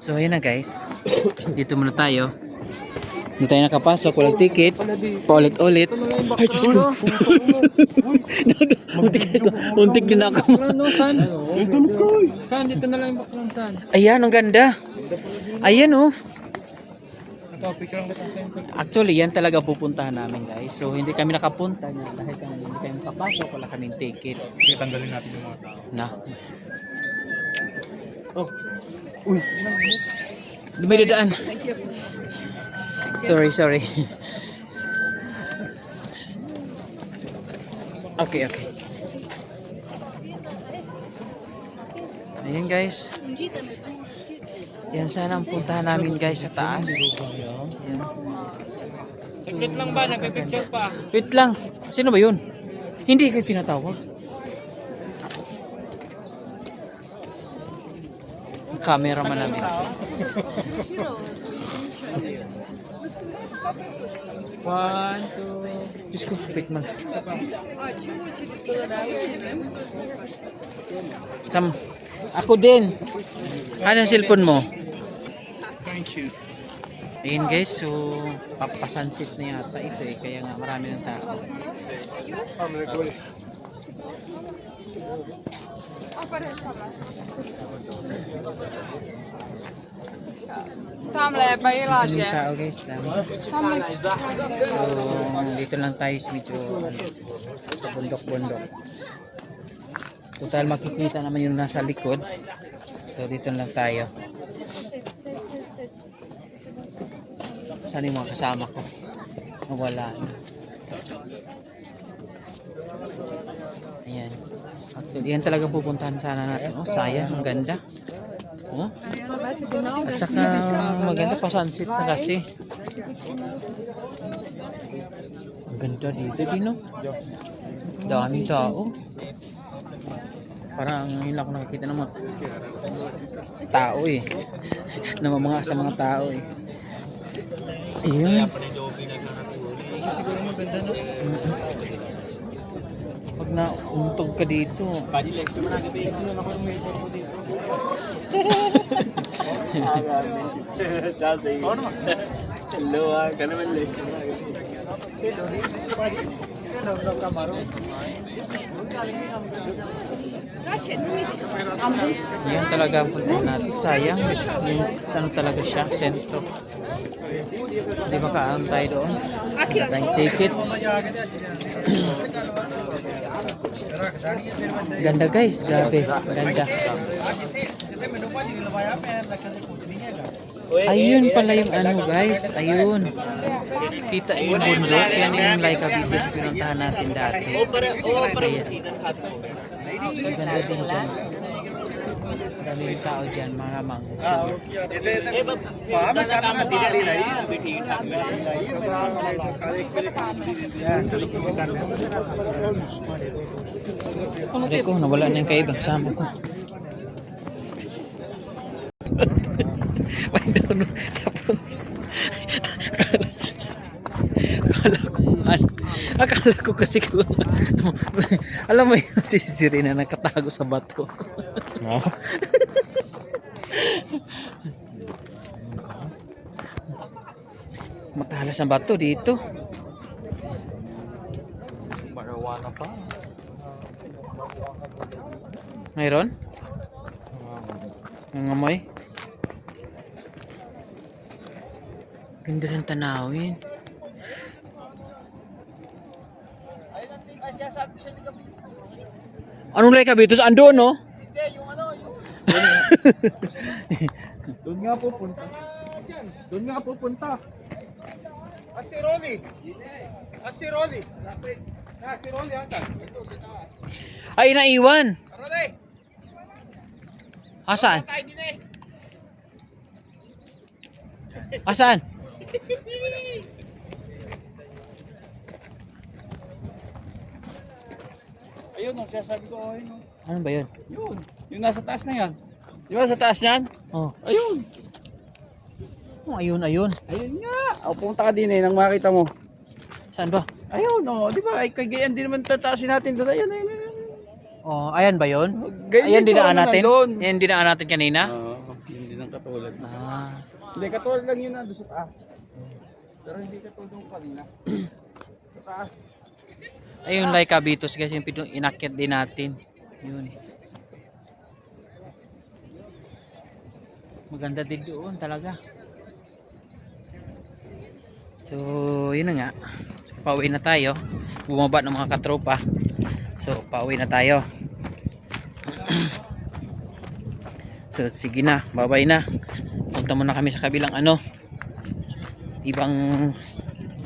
So ayun na guys. Dito muna tayo. Hindi tayo nakapasok, walang ticket. Paulit-ulit. Ay, Diyos ko. Muntik din ako. Saan? Dito na lang yung baklang saan? Ayan, ang ganda. Ayan oh. Ito, picture ang batang sensor. Actually, yan talaga pupuntahan namin guys. So hindi kami nakapunta niya dahil hindi kami makapasok, wala kaming ticket. Sige, tanggalin natin yung mga tao. Na. Oh. Uy. Hindi may dadaan. Sorry. Okay. Ayan guys. Yan sana ang puntahan namin guys sa taas. Ayan. Saglit lang ba? Nagpipicture pa. Wait lang. Sino ba yun? Hindi kayo tinatawag. Ang cameraman namin. One, two. Diyos ko, wait man. Sam, ako din. Ano ang cellphone mo? Thank you. Ayun guys, so papasansit na yata ito eh. Kaya nga marami ng tao. Tamle, bailar Dami je. ng tao guys, dami. So dito lang tayo sa medyo sa bundok-bundok. Total makikita naman yung nasa likod. So dito lang tayo. Saan yung mga kasama ko? Wala na. Ayan. Actually, yan talaga pupuntahan sana natin. Oh, sayang. Ang ganda. Oh. At saka maganda pa sunset na kasi. Ang ganda dito din, no? Daming tao. Parang ngayon lang ako nakikita ng mga tao eh. Namamanga sa mga tao eh. Ayan. Siguro maganda no? Pag nauntog ka dito. Body leg. Ito na ako yung message ko dito. Hello, ka naman le. Yan talaga ang punta natin. Sayang. Yung ano talaga siya. Sentro. Hindi makaano tayo doon. Tayong ticket. Ganda guys. Grabe. Ganda. Ayun pala yung ano guys. Ayun. Kita yung bundok. Yan yung Laika videos pinuntahan natin dati. Ayan. Ganda din dyan. Dami yung tao dyan. Mga mangga. Reko, nawala na yung kaibang sama ko. May doon sa punso. Akala ko kasi alam mo yung si Sirina nakatago sa bato. Matalas ang bato dito. Marijuana pa. Mayroon? Nangamoy? Ganda ng tanawin. Anong Laika Bitos? Andun, no? Hindi, yung ano, yung... Doon nga pupunta. Doon nga pupunta. Si Rolly. Si Rolly. Si Rolly, asan? Ay, naiwan. Rolly! Asan? Tayo din eh. Asan? Ayun, ang sinasabi ko, ayun. Ano ba yun? Yun, yung nasa taas na yan. Di ba sa taas yan? Oh. Ayun. Oh, ayun. Ayun nga. O, punta ka din eh, nang makita mo. Saan ba? Ayun, di ba? Ay, kagayan din naman tataasin natin doon. Ayun. Oh, ayan ba yun? Ganyan Ayan din dinaan ano natin? nandun. Ayan dinaan natin kanina? Oo, yun din ang katulad. Ah, Hindi, katulad lang yun na doon sa taas. Pero hindi katulad yung kanina. Sa taas. ayun like Abitos guys, yung inakyat din natin. Yun. Maganda din doon talaga. So, yun na nga. So, pauwi na tayo. Bumaba ng mga katropa. So, pauwi na tayo. So, sige na. Bye-bye na. Punta muna kami sa kabilang ibang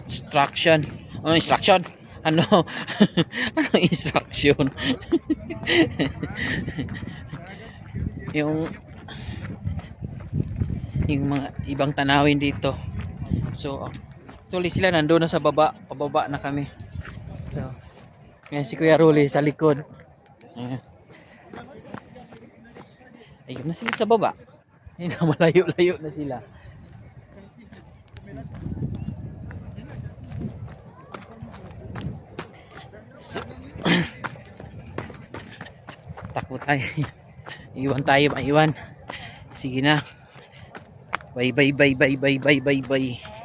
instruction. Ano instruction? Ano? Ano instruction? yung mga ibang tanawin dito. So, actually sila nandoon na sa baba. Pababa na kami. So, ngayon si Kuya Rolly sa likod. Ayan. Ayun na sila sa baba. Ayun na, malayo-layo na sila. So, takbo tayo. Iwan tayo, maiwan. Sige na. Bye bye bye bye bye bye bye bye.